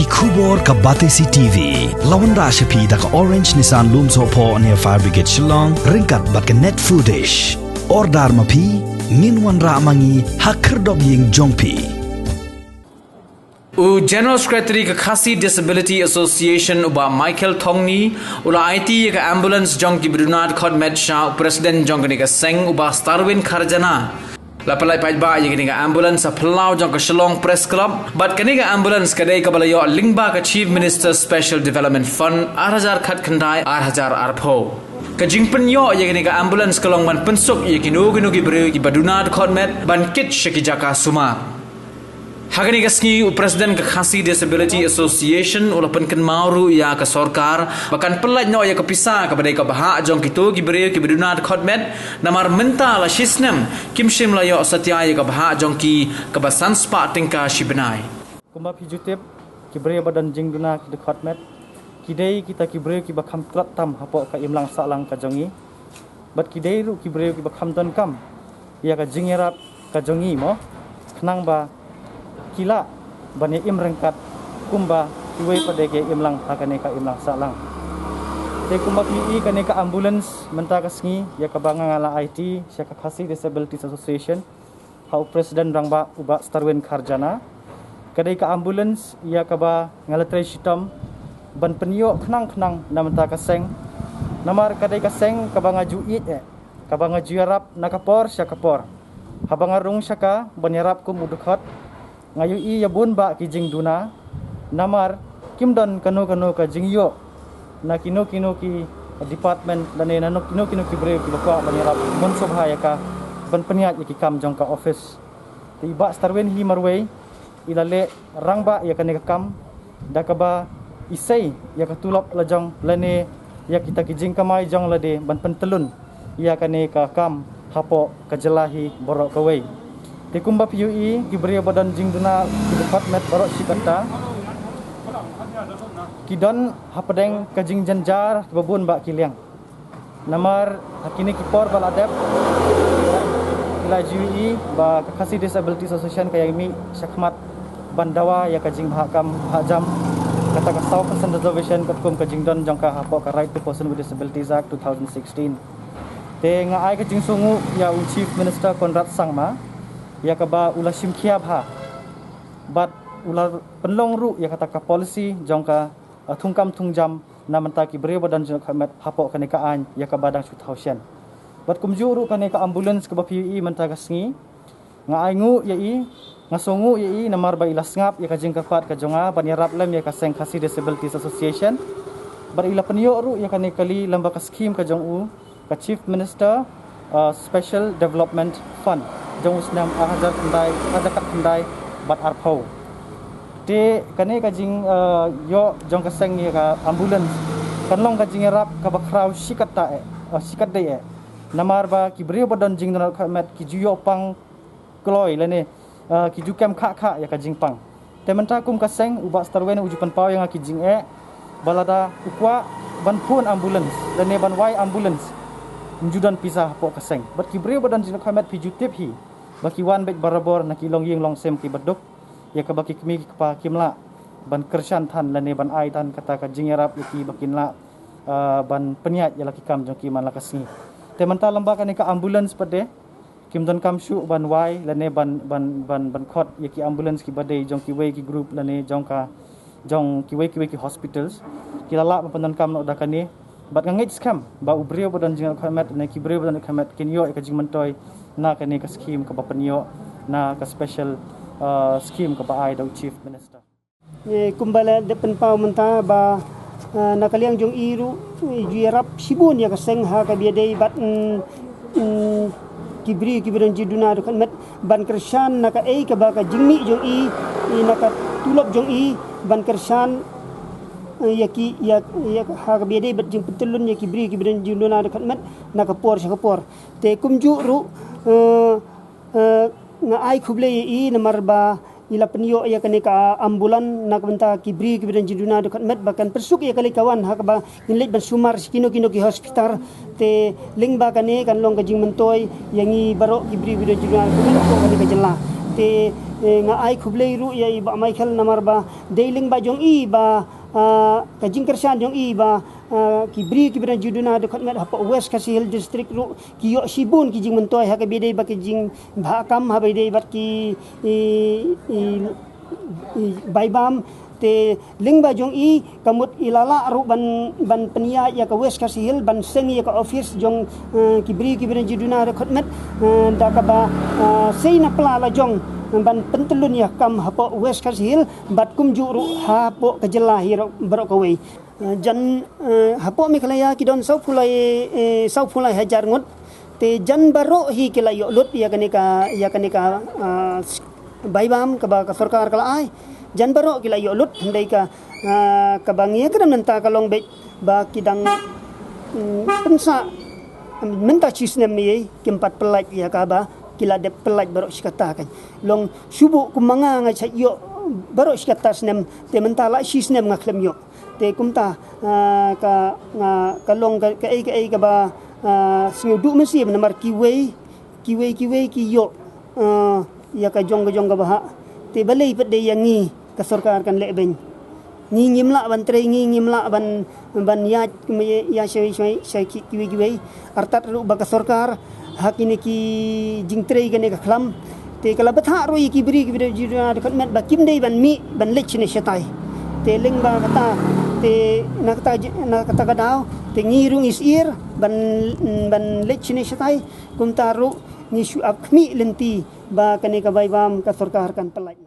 Kubor ka Batesi TV. Lawan Rashapi da ka Orange Nissan Looms Hopo near Fire Brigade Shillong. Ringkat bat ka net footage. Ordar mapi. Minwan Ramangi Hakerdog Ying Jongpi. General Secretary ka Khasi Disability Association uba Michael Thongni ula IT ka ambulance jong ki Brunad Khodmet Shah President jong ka Seng uba Starwin Kharjana lapalai pajba ye ka ambulance a Phalau jong ka Shillong Press Club but kani ka ambulance kadai ka balayo Lingba ka Chief Minister Special Development Fund 8000 khat khandai 8000 arpho ka jingpen yo ye ka ambulance kalong man pensuk ye kinu ki bre ki Badunad Khodmet ban kit shaki jaka suma Hagani kasni President ka Khasi Disability Association ulapan kan mauru ya ka sorkar bahkan pelat no ya ka pisa ka badai ka baha jong kitu ki bre ki Badunad Khodmet namar mental shisnem kimshim la yo satya ya ka baha jong ki ka basan spa tingka shibenai kumba pijutip ki bre badan jingduna ki Khodmet kidai kita ki bre ki bakham trat tam hapo ka imlang salang ka jongi bat kidai ru ki bre ki bakham don kam ya ka jingerap ka jongi mo khnang ba kila bani imrengkat kumba iwe padege imlang hakane ka imlang salang te kumba pi kane ka ambulance menta kasngi ya ka banga ngala IT sia ka Khasi Disability Association hau president rangba uba Starwin Kharjana kadai ka ambulance ya ka ba ngala trai shitam ban penyo khnang na menta ka seng namar kadai ka seng ka banga juit ka banga juarap nakapor sia kapor habanga rung sia ka banyarap kum udukhat ngayu i yabun ba ki jing duna namar kimdon kanu ka jingyo na kino ki department lane na kino ki bre ki bakwa banira mon sobha ya ka ban peniat ki kam jong ka office tiba Starwin hi marway ilale rangba ya ka kam da ka ba isai ya ka tulop lajong lane ya kita ki jing kamai jong lade ban pentelun ya ka kam hapo ka jelahi borok kawai di kumba PUE gibri badan jingduna di department barok sikata kidon hapadeng kajing janjar babun ba kiliang namar hakini kipor baladep ila GUE ba Khasi Disability Association kaya mi syakmat bandawa ya kajing hakam hajam kata ka South Reservation katkum kajing don jangka hapo ka Right to Person with Disabilities Act 2016 te nga ai kajing sungu ya Chief Minister Conrad Sangma ya kaba ula simkiab ha bat ula penlong ru ya kata ka policy jongka thungkam thungjam na menta ki bre badan jong khamet hapo kanekaan ya ka badang 2000 bat kumjuru kaneka ambulance ka PUE menta ka sngi nga aingu ya i nga songu ya i namar ba ilas ngap ya ka jing kapat ka jonga banirap lem ya ka Seng Khasi Disabilities Association bar ila penyo ru ya kanekali lamba ka scheme ka jong u ka Chief Minister Special Development Fund jong usnam ahazar kandai bat arpau te kane kajing yo jong kaseng ni ka ambulance kanlong kajing rap ka bakrau sikata sikat dai namar ba ki bre badan jing donal khamet ki juyo pang kloi lene ki jukam kha ya kajing pang te menta kum kaseng uba Starwen ujupan pau yang ki jing balada ukwa ban phone ambulance lene ban wai ambulance judan pisah po kaseng bat ki bre badan jing khamet pijutip hi baki wan bet barabor na kilong ying long sem ki baduk ya ka baki kmi pa kimla ban kershan than lane ban ai tan kata ka jingerap iki bakinla ban peniat ya laki kam jong ki man lakasni te menta lamba ka ni ka ambulance pade kimdon kam shu ban wai lane ban khot ya ki ambulance ki bade jong ki wei ki group lane jong ki wei ki hospitals ki lala pandon kam no dakani bat ngait scam ba ubrio badan jingal khamet ne ki brio badan khamet kinyo ka jingmantoy na kani ka scheme ka papanyo na ka special scheme ka paai daw Chief Minister kumbala depan pau menta ba nakaliang jong iru juarap sibun ya ka Seng ha ka biadai bat kibri jiduna kan met ban kershan naka ka ba ka jingmi jong i naka tulop jong i ban kershan ya ha ka biadai bat jing petulun ya kibri jiduna kan met naka por te kumju ru nga ai khuble i namar ba ila penyo ya kane ka ambulan nak benta kibri jiduna dekat met bahkan persuk ya kali kawan hak ba inlet ban sumar kino ki hospital te ling ba kane kan long ka jing mentoy yangi barok kibri jiduna ko kane ka jela te nga ai khublei ru ya ba Michael namar ba deiling ba jong i ba ka jingkershan jong i ba ki bri juduna de khatmet hapa west Khasi Hill district ru ki yo sibun ki jing mentoi ha ka bidei ba ki jing bhakam ha bidei ba ki baibam te lingba jong i kamut ilala ru ban penia ya ka west Khasi Hill ban seng ya ka office jong ki bri juduna de khatmet da ka ba sei na pla la jong ban pentelun ya kam hapo west Khasi Hill bat kum ju ru hapo kejela hiro barok kawai jan hapo mi kalaya ki don sau pulai hajar ngot te jan baro hi kila yo lut ya kanika baibam ka ba ka sarkar kala ai jan baro kila yo lut handai ka bangia ka nanta kalong be ba kidang pensa menta chisnem ni kempat pelaj ya ka ba kila de pelaj baro sikata kan long subu kumanga nga chat yo baro sikata snem te mentala shisnem nga klem yo te kumta ka long ka ai ka ba singudu mesi namar kiwei ki yo ya ka jong ka ba te balai pet de yang ni ka sarkar kan le ben ni ngimla ban tre ngimla ban ya shai kiwei artat ru ba ka sarkar hakini ki jingtre gane ka khlam te kala batha ro ki bri jiduna dekat met ba kim dei ban mi ban lech ne shatai te ling ba kata te nakata kadao te ngirung isir ban lech ne shatai kum taru ni shu apmi lenti ba kane ka baibam ka sarkar kan pelaj